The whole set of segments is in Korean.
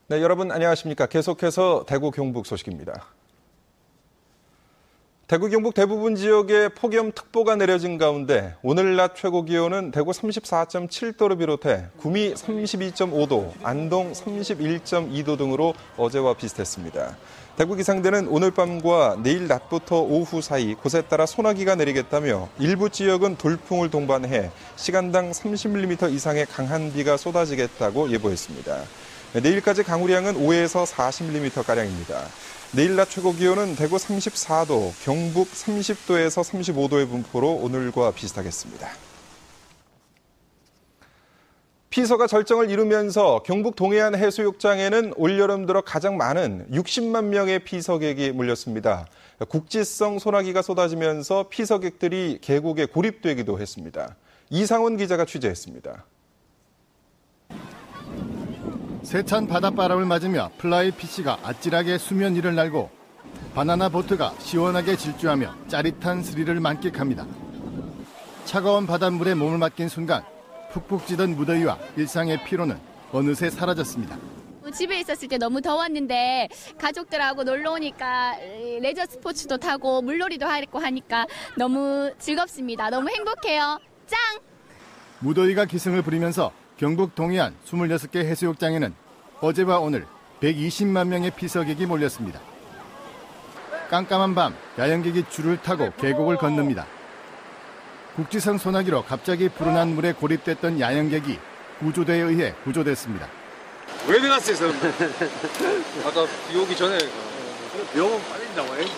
네, 여러분 안녕하십니까. 계속해서 대구 경북 소식입니다. 대구 경북 대부분 지역에 폭염특보가 내려진 가운데 오늘 낮 최고 기온은 대구 34.7도를 비롯해 구미 32.5도, 안동 31.2도 등으로 어제와 비슷했습니다. 대구 기상대는 오늘 밤과 내일 낮부터 오후 사이 곳에 따라 소나기가 내리겠다며 일부 지역은 돌풍을 동반해 시간당 30mm 이상의 강한 비가 쏟아지겠다고 예보했습니다. 내일까지 강우량은 5에서 40mm가량입니다. 내일 낮 최고 기온은 대구 34도, 경북 30도에서 35도의 분포로 오늘과 비슷하겠습니다. 피서가 절정을 이루면서 경북 동해안 해수욕장에는 올여름 들어 가장 많은 60만 명의 피서객이 몰렸습니다. 국지성 소나기가 쏟아지면서 피서객들이 계곡에 고립되기도 했습니다. 이상원 기자가 취재했습니다. 세찬 바닷바람을 맞으며 플라이 피시가 아찔하게 수면 위를 날고 바나나 보트가 시원하게 질주하며 짜릿한 스릴을 만끽합니다. 차가운 바닷물에 몸을 맡긴 순간 푹푹 찌던 무더위와 일상의 피로는 어느새 사라졌습니다. 집에 있었을 때 너무 더웠는데 가족들하고 놀러 오니까 레저 스포츠도 타고 물놀이도 하고 하니까 너무 즐겁습니다. 너무 행복해요. 짱! 무더위가 기승을 부리면서 경북 동해안 26개 해수욕장에는 어제와 오늘 120만 명의 피서객이 몰렸습니다. 깜깜한 밤 야영객이 줄을 타고 계곡을 건넙니다. 국지성 소나기로 갑자기 불어난 물에 고립됐던 야영객이 구조대에 의해 구조됐습니다. 왜 들어갔어요? 아까 비 오기 전에 비 오면 빨리 나와야지.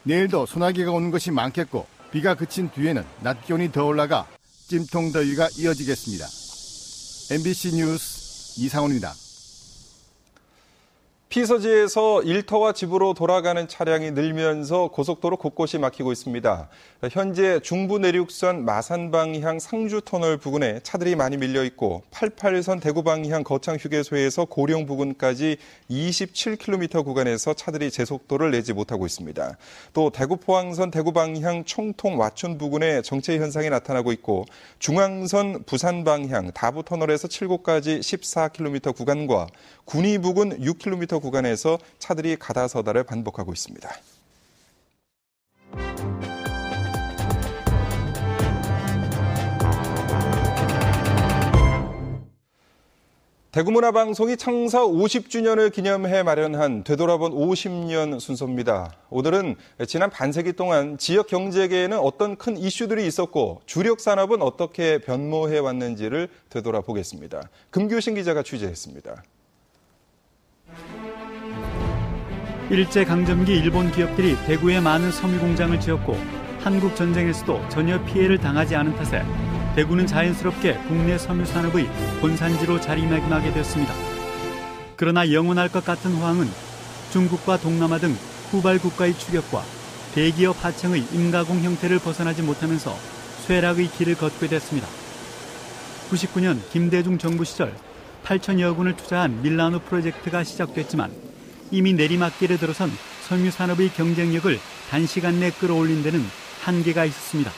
내일도 소나기가 오는 것이 많겠고 비가 그친 뒤에는 낮 기온이 더 올라가 찜통 더위가 이어지겠습니다. MBC 뉴스 이상훈입니다. 피서지에서 일터와 집으로 돌아가는 차량이 늘면서 고속도로 곳곳이 막히고 있습니다. 현재 중부 내륙선 마산 방향 상주터널 부근에 차들이 많이 밀려 있고 88선 대구 방향 거창 휴게소에서 고령 부근까지 27km 구간에서 차들이 제속도를 내지 못하고 있습니다. 또 대구 포항선 대구 방향 청통 와촌 부근에 정체 현상이 나타나고 있고 중앙선 부산 방향 다부터널에서 칠곡까지 14km 구간과 군위 부근 6km 구간에서 차들이 가다서다를 반복하고 있습니다. 대구문화방송이 창사 50주년을 기념해 마련한 되돌아본 50년 순서입니다. 오늘은 지난 반세기 동안 지역 경제계에는 어떤 큰 이슈들이 있었고 주력 산업은 어떻게 변모해 왔는지를 되돌아보겠습니다. 금규신 기자가 취재했습니다. 일제강점기 일본 기업들이 대구에 많은 섬유 공장을 지었고 한국 전쟁에서도 전혀 피해를 당하지 않은 탓에 대구는 자연스럽게 국내 섬유 산업의 본산지로 자리매김하게 되었습니다. 그러나 영원할 것 같은 호황은 중국과 동남아 등 후발 국가의 추격과 대기업 하청의 임가공 형태를 벗어나지 못하면서 쇠락의 길을 걷게 됐습니다. 99년 김대중 정부 시절 8천여억 원을 투자한 밀라노 프로젝트가 시작됐지만 이미 내리막길에 들어선 섬유 산업의 경쟁력을 단시간 내 끌어올린 데는 한계가 있었습니다.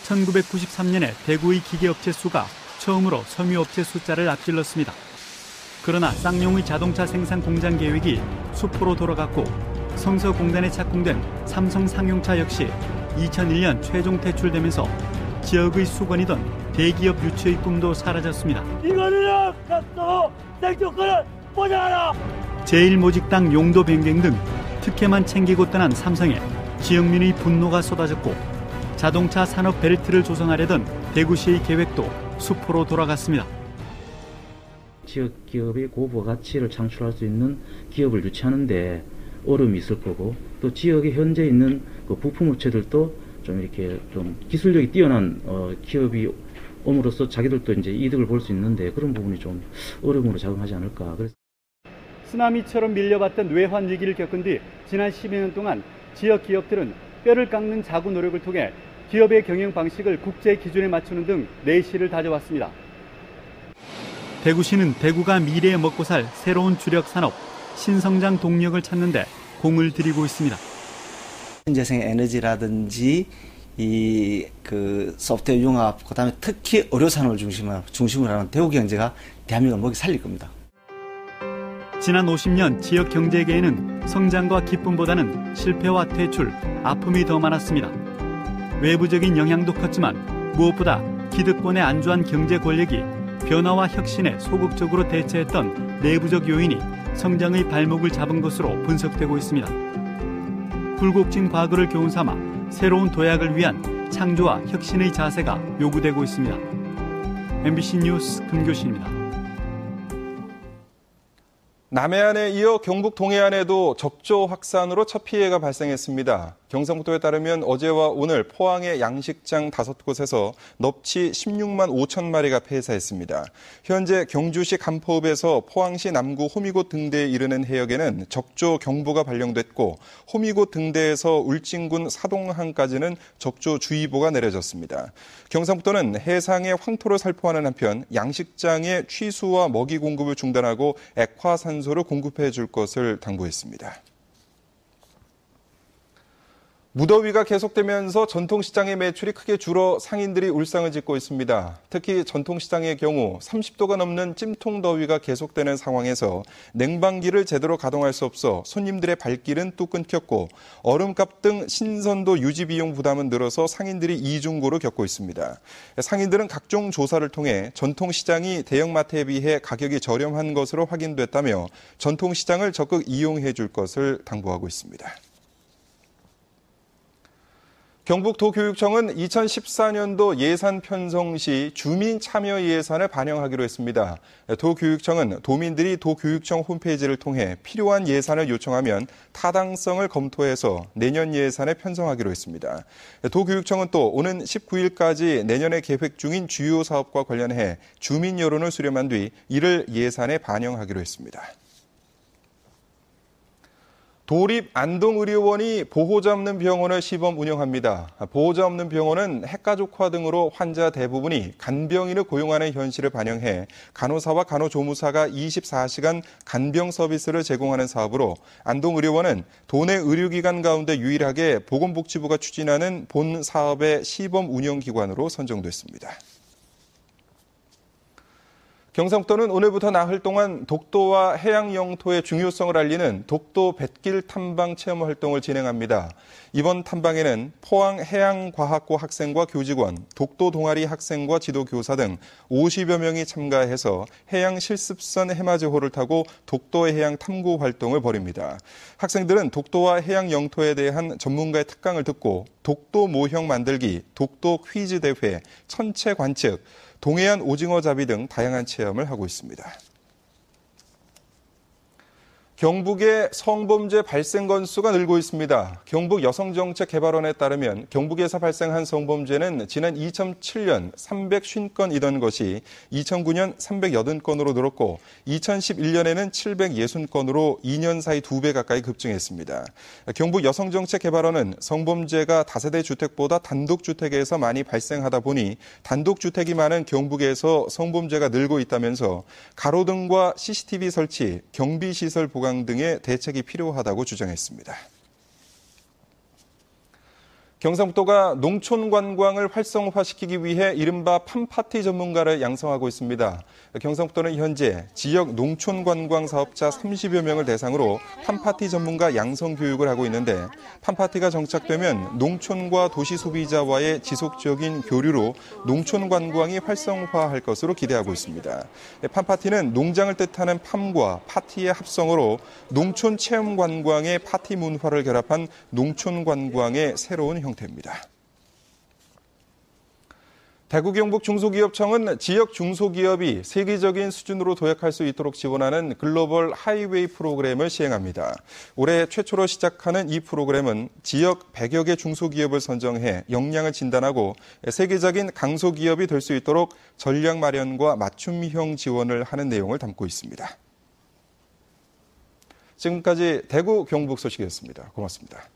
1993년에 대구의 기계업체 수가 처음으로 섬유업체 숫자를 앞질렀습니다. 그러나 쌍용의 자동차 생산 공장 계획이 수포로 돌아갔고 성서공단에 착공된 삼성 상용차 역시 2001년 최종 퇴출되면서 지역의 수건이던 대기업 유치의 꿈도 사라졌습니다. 이거는 각도 생존권을 보장하라! 제1모직당 용도 변경 등 특혜만 챙기고 떠난 삼성에 지역민의 분노가 쏟아졌고 자동차 산업 벨트를 조성하려던 대구시의 계획도 수포로 돌아갔습니다. 지역 기업의 고부가치를 창출할 수 있는 기업을 유치하는 데 어려움이 있을 거고 또 지역에 현재 있는 그 부품업체들도 좀 이렇게 좀 기술력이 뛰어난 기업이 옴으로써 자기들도 이제 이득을 볼 수 있는데 그런 부분이 좀 어려움으로 작용하지 않을까. 그래서 쓰나미처럼 밀려봤던 외환 위기를 겪은 뒤 지난 10여 년 동안 지역 기업들은 뼈를 깎는 자구 노력을 통해 기업의 경영 방식을 국제 기준에 맞추는 등 내실을 다져왔습니다. 대구시는 대구가 미래에 먹고 살 새로운 주력 산업, 신성장 동력을 찾는 데 공을 들이고 있습니다. 신재생 에너지라든지 그 소프트웨어 융합, 그다음에 특히 의료 산업을 중심으로 하는 대구 경제가 대한민국을 먹이 살릴 겁니다. 지난 50년 지역 경제계에는 성장과 기쁨보다는 실패와 퇴출, 아픔이 더 많았습니다. 외부적인 영향도 컸지만 무엇보다 기득권의 안주한 경제 권력이 변화와 혁신에 소극적으로 대처했던 내부적 요인이 성장의 발목을 잡은 것으로 분석되고 있습니다. 굴곡진 과거를 교훈 삼아 새로운 도약을 위한 창조와 혁신의 자세가 요구되고 있습니다. MBC 뉴스 금교신입니다. 남해안에 이어 경북 동해안에도 적조 확산으로 첫 피해가 발생했습니다. 경상북도에 따르면 어제와 오늘 포항의 양식장 5곳에서 넙치 16만 5천 마리가 폐사했습니다. 현재 경주시 간포읍에서 포항시 남구 호미곶 등대에 이르는 해역에는 적조 경보가 발령됐고 호미곶 등대에서 울진군 사동항까지는 적조주의보가 내려졌습니다. 경상북도는 해상의 황토를 살포하는 한편 양식장의 취수와 먹이 공급을 중단하고 액화산소를 공급해 줄 것을 당부했습니다. 무더위가 계속되면서 전통시장의 매출이 크게 줄어 상인들이 울상을 짓고 있습니다. 특히 전통시장의 경우 30도가 넘는 찜통 더위가 계속되는 상황에서 냉방기를 제대로 가동할 수 없어 손님들의 발길은 뚝 끊겼고 얼음값 등 신선도 유지 비용 부담은 늘어서 상인들이 이중고를 겪고 있습니다. 상인들은 각종 조사를 통해 전통시장이 대형마트에 비해 가격이 저렴한 것으로 확인됐다며 전통시장을 적극 이용해 줄 것을 당부하고 있습니다. 경북도교육청은 2014년도 예산 편성 시 주민 참여 예산을 반영하기로 했습니다. 도교육청은 도민들이 도교육청 홈페이지를 통해 필요한 예산을 요청하면 타당성을 검토해서 내년 예산에 편성하기로 했습니다. 도교육청은 또 오는 19일까지 내년에 계획 중인 주요 사업과 관련해 주민 여론을 수렴한 뒤 이를 예산에 반영하기로 했습니다. 도립 안동의료원이 보호자 없는 병원을 시범 운영합니다. 보호자 없는 병원은 핵가족화 등으로 환자 대부분이 간병인을 고용하는 현실을 반영해 간호사와 간호조무사가 24시간 간병 서비스를 제공하는 사업으로 안동의료원은 도내 의료기관 가운데 유일하게 보건복지부가 추진하는 본 사업의 시범 운영기관으로 선정됐습니다. 경상북도는 오늘부터 나흘 동안 독도와 해양 영토의 중요성을 알리는 독도 뱃길 탐방 체험 활동을 진행합니다. 이번 탐방에는 포항 해양과학고 학생과 교직원, 독도 동아리 학생과 지도교사 등 50여 명이 참가해서 해양 실습선 해마제호를 타고 독도의 해양 탐구 활동을 벌입니다. 학생들은 독도와 해양 영토에 대한 전문가의 특강을 듣고 독도 모형 만들기, 독도 퀴즈 대회, 천체 관측, 동해안 오징어 잡이 등 다양한 체험을 하고 있습니다. 경북의 성범죄 발생 건수가 늘고 있습니다. 경북 여성정책개발원에 따르면 경북에서 발생한 성범죄는 지난 2007년 350건이던 것이 2009년 380건으로 늘었고 2011년에는 760건으로 2년 사이 2배 가까이 급증했습니다. 경북 여성정책개발원은 성범죄가 다세대 주택보다 단독주택에서 많이 발생하다 보니 단독주택이 많은 경북에서 성범죄가 늘고 있다면서 가로등과 CCTV 설치, 경비시설 보강 등의 대책이 필요하다고 주장했습니다. 경상북도가 농촌 관광을 활성화시키기 위해 이른바 팜파티 전문가를 양성하고 있습니다. 경상북도는 현재 지역 농촌 관광 사업자 30여 명을 대상으로 팜파티 전문가 양성 교육을 하고 있는데 팜파티가 정착되면 농촌과 도시 소비자와의 지속적인 교류로 농촌 관광이 활성화할 것으로 기대하고 있습니다. 팜파티는 농장을 뜻하는 팜과 파티의 합성어로 농촌 체험 관광의 파티 문화를 결합한 농촌 관광의 새로운 형태입니다. 대구 경북 중소기업청은 지역 중소기업이 세계적인 수준으로 도약할 수 있도록 지원하는 글로벌 하이웨이 프로그램을 시행합니다. 올해 최초로 시작하는 이 프로그램은 지역 100여 개 중소기업을 선정해 역량을 진단하고 세계적인 강소기업이 될 수 있도록 전략 마련과 맞춤형 지원을 하는 내용을 담고 있습니다. 지금까지 대구 경북 소식이었습니다. 고맙습니다.